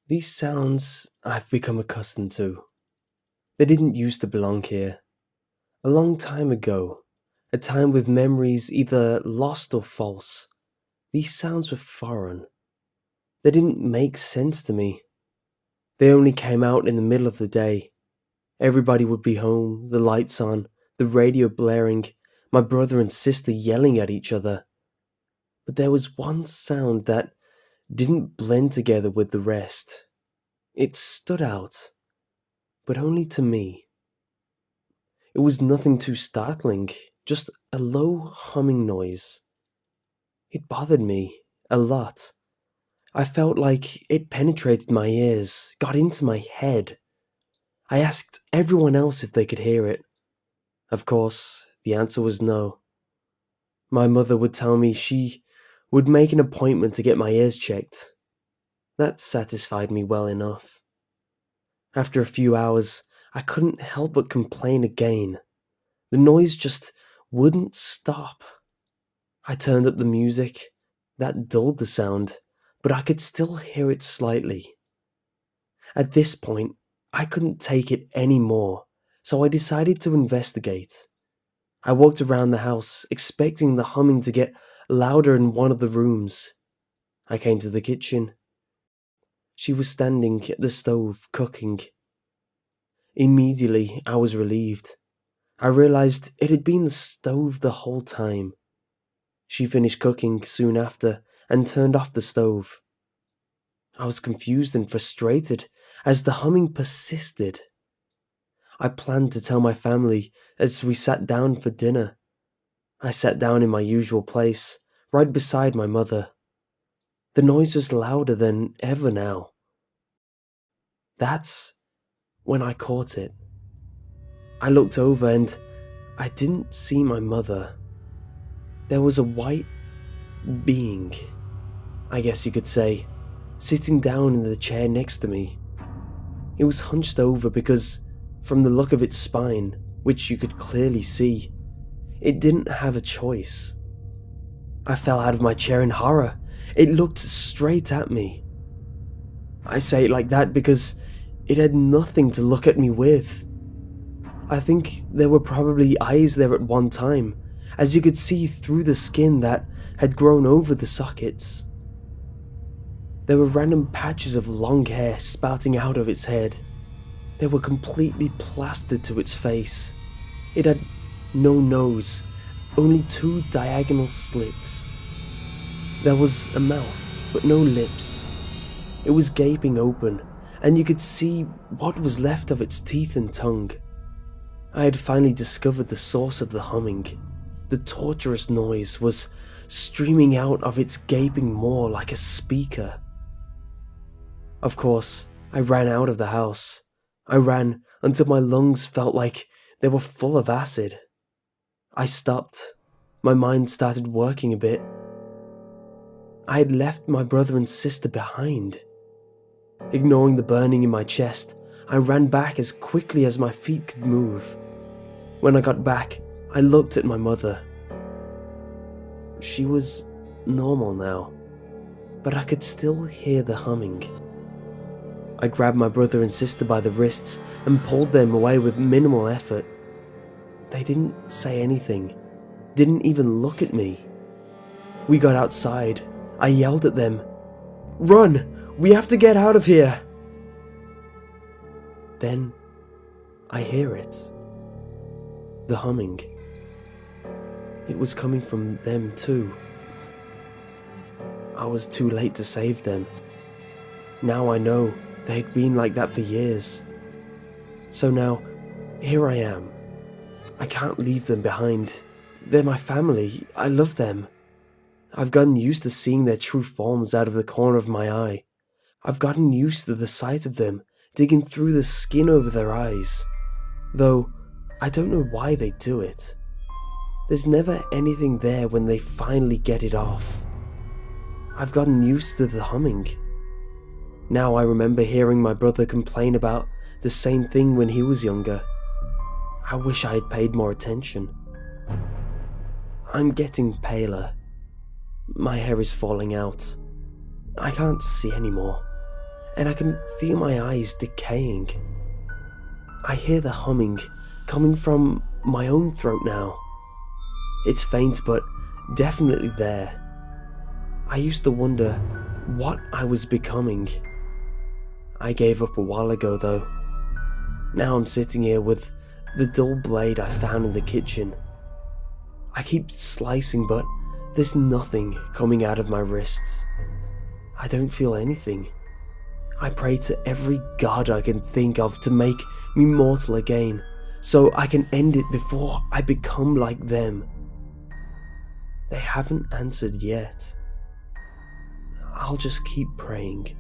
These sounds I've become accustomed to. They didn't used to belong here. A long time ago, a time with memories either lost or false, these sounds were foreign. They didn't make sense to me. They only came out in the middle of the day. Everybody would be home, the lights on, the radio blaring, my brother and sister yelling at each other. But there was one sound that didn't blend together with the rest. It stood out, but only to me. It was nothing too startling, just a low humming noise. It bothered me a lot. I felt like it penetrated my ears, got into my head. I asked everyone else if they could hear it. Of course, the answer was no. My mother would tell me she would make an appointment to get my ears checked. That satisfied me well enough. After a few hours, I couldn't help but complain again. The noise just wouldn't stop. I turned up the music. That dulled the sound, but I could still hear it slightly. At this point, I couldn't take it any more, so I decided to investigate. I walked around the house, expecting the humming to get louder in one of the rooms. I came to the kitchen. She was standing at the stove, cooking. Immediately, I was relieved. I realized it had been the stove the whole time. She finished cooking soon after and turned off the stove. I was confused and frustrated as the humming persisted. I planned to tell my family as we sat down for dinner. I sat down in my usual place, right beside my mother. The noise was louder than ever now. That's when I caught it. I looked over and I didn't see my mother. There was a white being, I guess you could say, sitting down in the chair next to me. It was hunched over because, from the look of its spine, which you could clearly see, it didn't have a choice. I fell out of my chair in horror. It looked straight at me. I say it like that because it had nothing to look at me with. I think there were probably eyes there at one time, as you could see through the skin that had grown over the sockets. There were random patches of long hair spouting out of its head. They were completely plastered to its face. It had no nose, only two diagonal slits. There was a mouth, but no lips. It was gaping open, and you could see what was left of its teeth and tongue. I had finally discovered the source of the humming. The torturous noise was streaming out of its gaping maw like a speaker. Of course, I ran out of the house. I ran until my lungs felt like they were full of acid. I stopped. My mind started working a bit. I had left my brother and sister behind. Ignoring the burning in my chest, I ran back as quickly as my feet could move. When I got back, I looked at my mother. She was normal now, but I could still hear the humming. I grabbed my brother and sister by the wrists and pulled them away with minimal effort. They didn't say anything, didn't even look at me. We got outside. I yelled at them, "Run! We have to get out of here!" Then I hear it. The humming. It was coming from them too. I was too late to save them. Now I know they had been like that for years. So now, here I am. I can't leave them behind. They're my family. I love them. I've gotten used to seeing their true forms out of the corner of my eye. I've gotten used to the sight of them digging through the skin over their eyes. Though, I don't know why they do it. There's never anything there when they finally get it off. I've gotten used to the humming. Now I remember hearing my brother complain about the same thing when he was younger. I wish I had paid more attention. I'm getting paler. My hair is falling out. I can't see anymore. and I can feel my eyes decaying. I hear the humming coming from my own throat now. It's faint, but definitely there. I used to wonder what I was becoming. I gave up a while ago, though. Now I'm sitting here with the dull blade I found in the kitchen. I keep slicing, but there's nothing coming out of my wrists. I don't feel anything. I pray to every god I can think of to make me mortal again, so I can end it before I become like them. They haven't answered yet. I'll just keep praying.